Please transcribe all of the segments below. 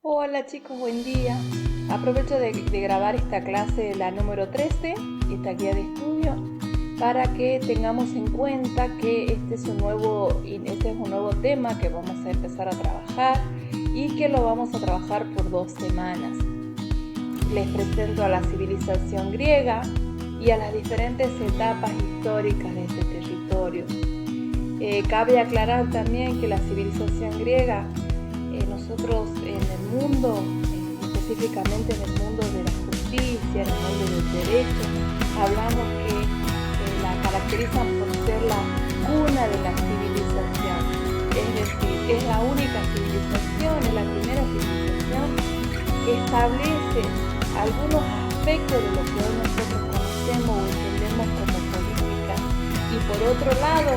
Hola chicos, buen día. Aprovecho de grabar esta clase, la número 13, esta guía de estudio, para que tengamos en cuenta que este es un nuevo tema que vamos a empezar a trabajar y que lo vamos a trabajar por 2 semanas. Les presento a la civilización griega y a las diferentes etapas históricas de este territorio. Cabe aclarar también que la civilización griega, nosotros en el mundo, específicamente en el mundo de la justicia, en el mundo del derecho, hablamos que la caracterizan por ser la cuna de la civilización. Es decir, es la única civilización, es la primera civilización que establece algunos aspectos de lo que hoy nosotros conocemos o entendemos como política. Y por otro lado,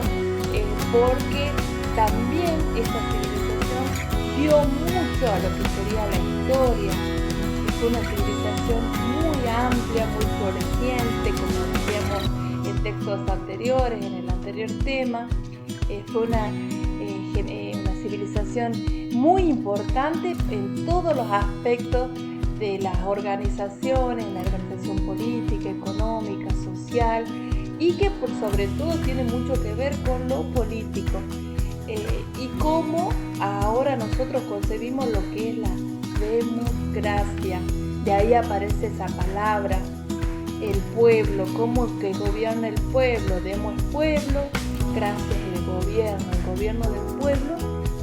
porque también esta civilización dio mucho a lo que sería la historia. Fue una civilización muy amplia, muy floreciente, como decíamos en textos anteriores, en el anterior tema. Fue una civilización muy importante en todos los aspectos de las organizaciones, la organización política, económica, social, y que por sobre todo tiene mucho que ver con lo político. Y cómo ahora nosotros concebimos lo que es la democracia. De ahí aparece esa palabra, el pueblo, cómo que gobierna el pueblo. Demo es pueblo, gracia es el gobierno del pueblo,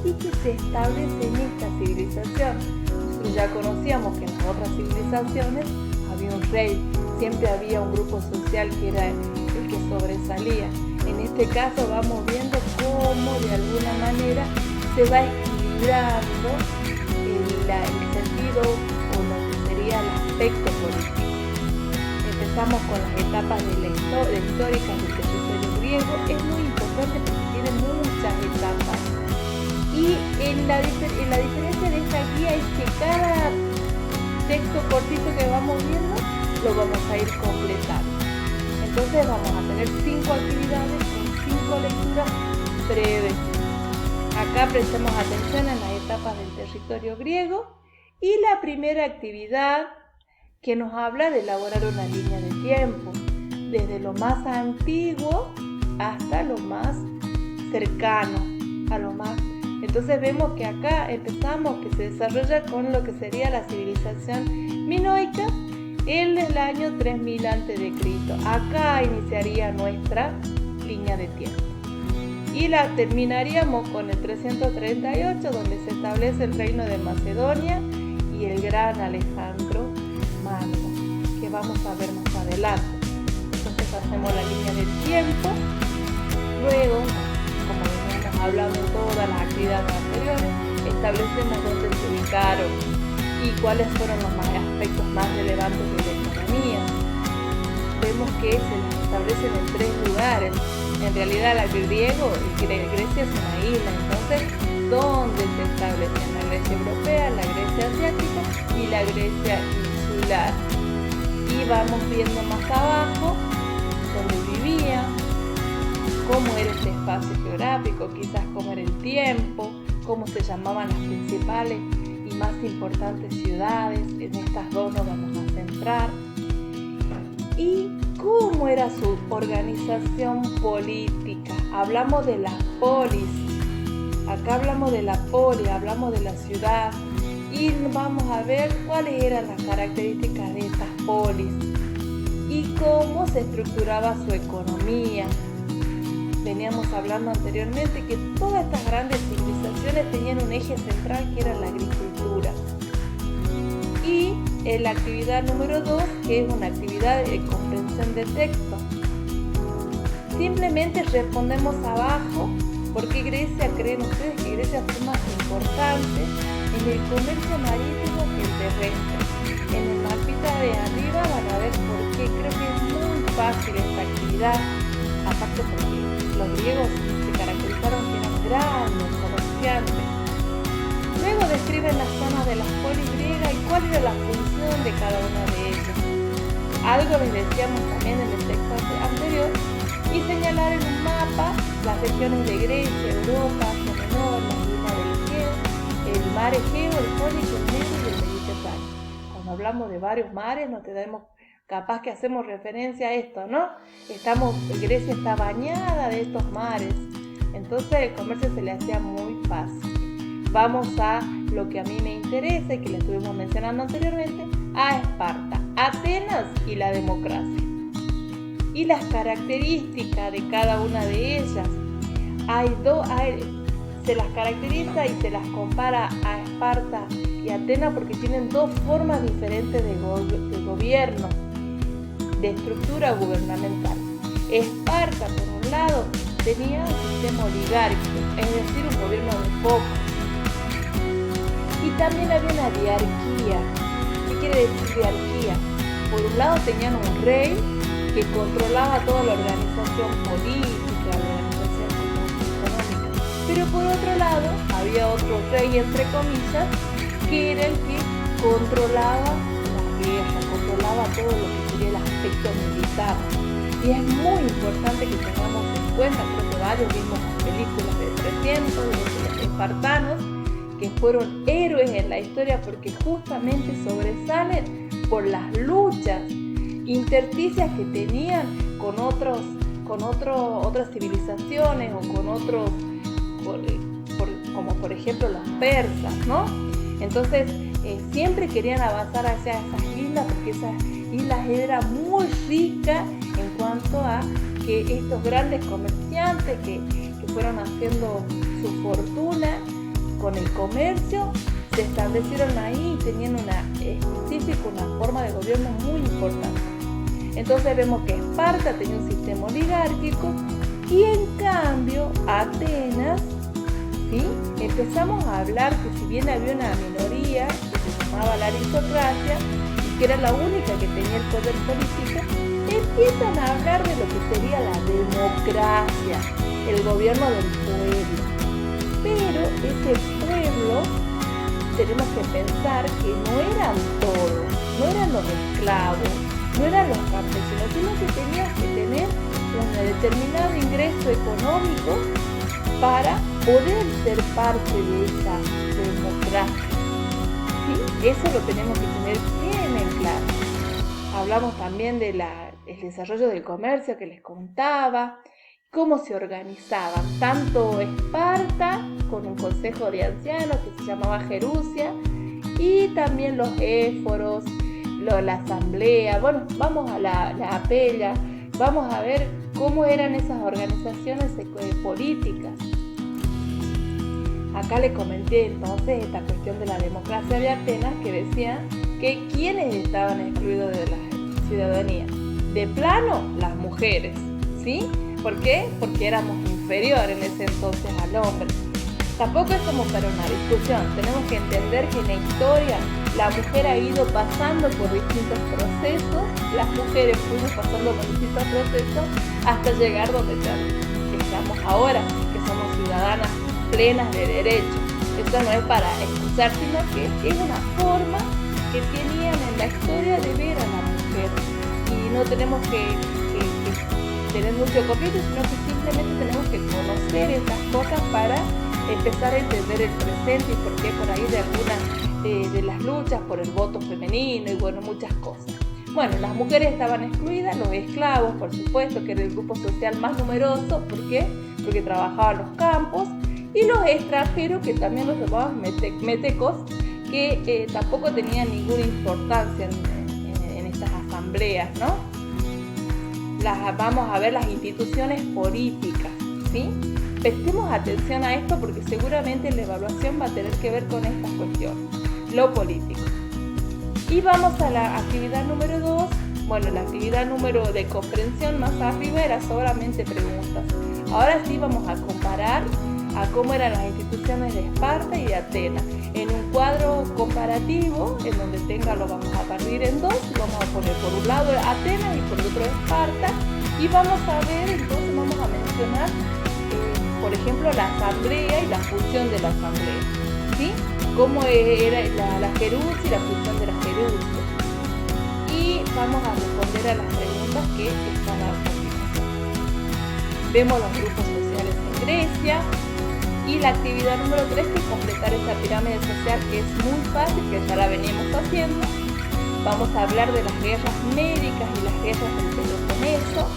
y que se establece en esta civilización. Nosotros ya conocíamos que en las otras civilizaciones había un rey, siempre había un grupo social que era el que sobresalía. En este caso vamos viendo cómo de alguna manera se va equilibrando el sentido o lo que sería el aspecto político. Empezamos con las etapas históricas del territorio griego. Es muy importante porque tiene muchas etapas. Y la diferencia de esta guía es que cada texto cortito que vamos viendo lo vamos a ir completando. Entonces vamos a tener 5 actividades con 5 lecturas breves. Acá prestemos atención en las etapas del territorio griego y la primera actividad que nos habla de elaborar una línea de tiempo, desde lo más antiguo hasta lo más cercano, Entonces vemos que acá empezamos que se desarrolla con lo que sería la civilización minoica en el año 3000 a.C. Acá iniciaría nuestra línea de tiempo. Y la terminaríamos con el 338, donde se establece el reino de Macedonia y el gran Alejandro Magno, que vamos a ver más adelante. Entonces hacemos la línea del tiempo. Luego, como veníamos hablando en todas las actividades anteriores, establecemos dónde se ubicaron y cuáles fueron los aspectos más relevantes de la economía. Vemos que se las establecen en 3 lugares. En realidad Grecia es una isla, entonces ¿dónde se establecen? La Grecia europea, la Grecia asiática y la Grecia insular. Y vamos viendo más abajo dónde vivían, cómo era este espacio geográfico, quizás cómo era el tiempo, cómo se llamaban las principales y más importantes ciudades. En estas 2 nos vamos a centrar. Y cómo era su organización política. Hablamos de la polis. Acá hablamos de la polis, hablamos de la ciudad. Y vamos a ver cuáles eran las características de estas polis y cómo se estructuraba su economía. Veníamos hablando anteriormente que todas estas grandes civilizaciones tenían un eje central que era la agricultura. Y en la actividad número 2, que es una actividad de comprensión de texto. Simplemente respondemos abajo por qué Grecia, creen ustedes que Grecia fue más importante en el comercio marítimo que el terrestre. En el mapita de arriba van a ver por qué. Creo que es muy fácil esta actividad, aparte porque los griegos se caracterizaron que eran grandes comerciantes. Luego describen las zonas de las polis griegas y cuál era la función de cada una de ellas. Algo les decíamos también en el texto anterior, y señalar en un mapa las regiones de Grecia, Europa, Asia Menor, la isla del Egeo, el mar Egeo, el Jónico, el Negro y hablamos de varios mares, nos tenemos, capaz que hacemos referencia a esto, ¿no? Grecia está bañada de estos mares, entonces el comercio se le hacía muy fácil. Vamos a lo que a mí me interesa y que le estuvimos mencionando anteriormente, a Esparta, Atenas y la democracia. Y las características de cada una de ellas. Se las caracteriza y se las compara a Esparta y Atenas porque tienen dos formas diferentes de gobierno, de estructura gubernamental. Esparta, por un lado, tenía un sistema oligárquico, es decir, un gobierno de pocos. Y también había una diarquía. ¿Qué quiere decir diarquía? Por un lado tenían un rey que controlaba toda la organización política, la organización económica. Pero por otro lado, había otro rey, entre comillas, que era el que controlaba las guerras, controlaba todo lo que sería el aspecto militar. Y es muy importante que tengamos en cuenta, creo que varios vimos las películas de 300, de los espartanos, que fueron héroes en la historia porque justamente sobresalen por las luchas intersticias que tenían con otras civilizaciones o con otros, como por ejemplo los persas, ¿no? Entonces siempre querían avanzar hacia esas islas porque esas islas eran muy ricas en cuanto a que estos grandes comerciantes que fueron haciendo su fortuna con el comercio se establecieron ahí y tenían una forma de gobierno muy importante. Entonces vemos que Esparta tenía un sistema oligárquico y en cambio Atenas, ¿sí? Empezamos a hablar que si bien había una minoría que se llamaba la aristocracia y que era la única que tenía el poder político, empiezan a hablar de lo que sería la democracia, el gobierno del pueblo. Pero ese pueblo tenemos que pensar que no eran todos, no eran los esclavos, no eran los campesinos, sino que tenías que tener un determinado ingreso económico para poder ser parte de esa democracia. ¿Sí? Eso lo tenemos que tener bien en claro. Hablamos también del desarrollo del comercio que les contaba, cómo se organizaban, tanto Esparta con un consejo de ancianos que se llamaba Jerusia y también los éforos, la asamblea, bueno, vamos a la apella, vamos a ver cómo eran esas organizaciones políticas. Acá le comenté entonces esta cuestión de la democracia de Atenas que decía que quienes estaban excluidos de la ciudadanía. De plano, las mujeres, ¿sí? ¿Por qué? Porque éramos inferiores en ese entonces al hombre. Tampoco es como para una discusión, tenemos que entender que en la historia la mujer ha ido pasando por distintos procesos, las mujeres fuimos pasando por distintos procesos hasta llegar donde estamos ahora, que somos ciudadanas plenas de derechos. Esto no es para excusar, sino que es una forma que tenían en la historia de ver a la mujer. Y no tenemos que tener mucho conflicto, sino que simplemente tenemos que conocer estas cosas para empezar a entender el presente y por qué por ahí de algunas de las luchas por el voto femenino y bueno, muchas cosas. Bueno, las mujeres estaban excluidas, los esclavos, por supuesto, que era el grupo social más numeroso. ¿Por qué? Porque trabajaban los campos. Y los extranjeros, que también los llamaban metecos, que tampoco tenían ninguna importancia en estas asambleas, ¿no? Vamos a ver las instituciones políticas, ¿sí? Prestemos atención a esto porque seguramente la evaluación va a tener que ver con estas cuestiones, lo político. Y vamos a la actividad número 2. Bueno, la actividad número de comprensión más arriba era solamente preguntas. Ahora sí vamos a comparar a cómo eran las instituciones de Esparta y de Atenas. En un cuadro comparativo, en donde lo vamos a partir en dos, y vamos a poner por un lado Atenas y por otro Esparta, y vamos a ver, entonces vamos a mencionar, por ejemplo, la asamblea y la función de la asamblea, ¿sí? Cómo era la Jerusia y la función de la Jerusia. Y vamos a responder a las preguntas que están a continuación. Vemos los grupos sociales en Grecia. Y la actividad número 3, que es completar esta pirámide social, que es muy fácil, que ya la venimos haciendo. Vamos a hablar de las guerras médicas y las guerras del Peloponeso,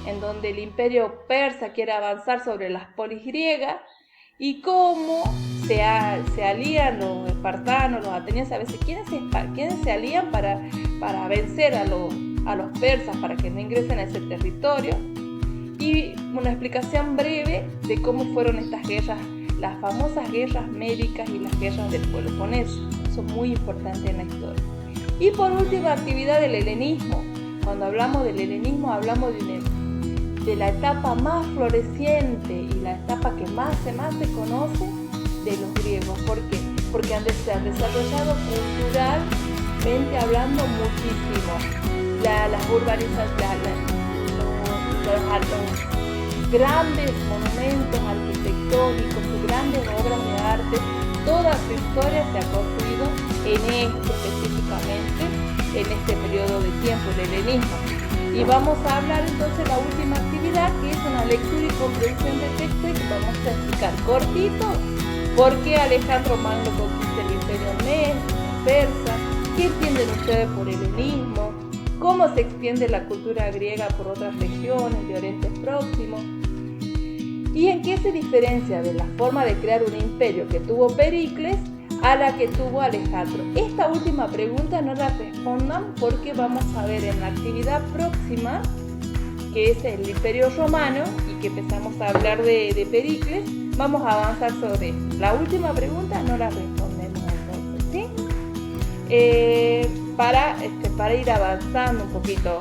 en donde el imperio persa quiere avanzar sobre las polis griegas y cómo se alían los espartanos, los atenienses, a veces quiénes se alían para vencer a los persas, para que no ingresen a ese territorio, y una explicación breve de cómo fueron estas guerras, las famosas guerras médicas y las guerras del Peloponeso. Son muy importantes en la historia. Y por último, actividad del helenismo. Cuando hablamos del helenismo hablamos de la etapa más floreciente y la etapa que más se conoce de los griegos. ¿Por qué? Porque se han desarrollado culturalmente hablando muchísimo. Las urbanizaciones, los grandes monumentos arquitectónicos, sus grandes obras de arte, toda su historia se ha construido específicamente en este periodo de tiempo, el helenismo. Y vamos a hablar entonces de la última actividad, que es una lectura y comprensión de texto, y que vamos a explicar cortito por qué Alejandro Magno conquista el imperio persa, qué entienden ustedes por helenismo, cómo se extiende la cultura griega por otras regiones de Oriente Próximo, y en qué se diferencia de la forma de crear un imperio que tuvo Pericles a la que tuvo Alejandro. Esta última pregunta no la respondan porque vamos a ver en la actividad próxima, que es el Imperio Romano, y que empezamos a hablar de Pericles, vamos a avanzar sobre eso. La última pregunta no la respondemos entonces, ¿sí? Para ir avanzando un poquito.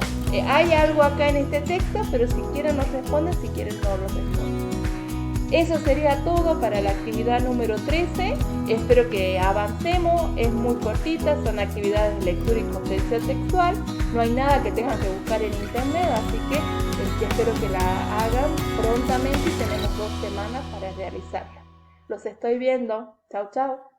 Hay algo acá en este texto, pero si quieren nos responden, si quieren no lo responden. Eso sería todo para la actividad número 13. Espero que avancemos, es muy cortita, son actividades de lectura y comprensión textual. No hay nada que tengan que buscar en internet, así que espero que la hagan prontamente y tenemos 2 semanas para realizarla. Los estoy viendo. Chau, chau.